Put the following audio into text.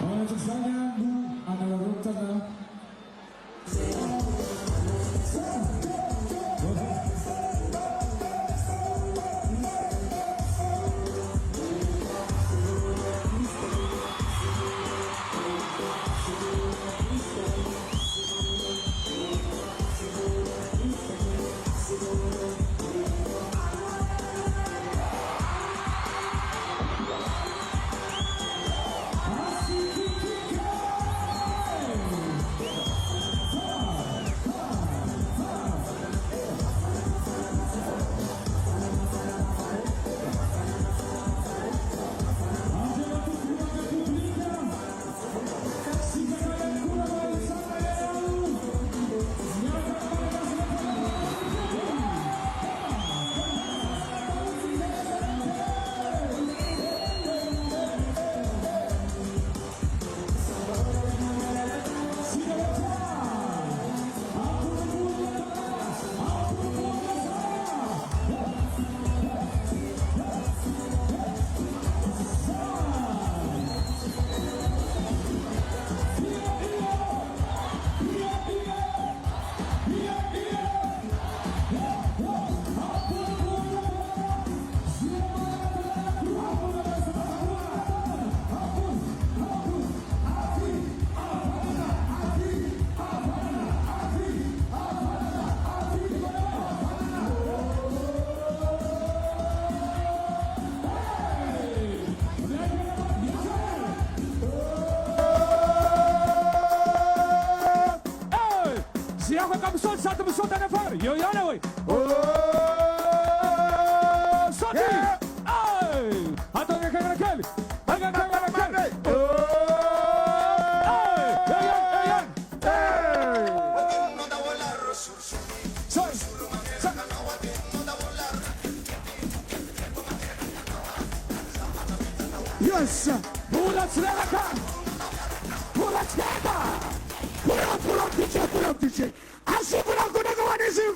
Wanachofanya anawaruka na satu bersuara nafar. Yo yana woi. Sati. Ay. Atau kagak kali. Kagak kali. Yes. Bulat silakan. Bulat silakan. Pulang DJ. Así por alguna que van a decir,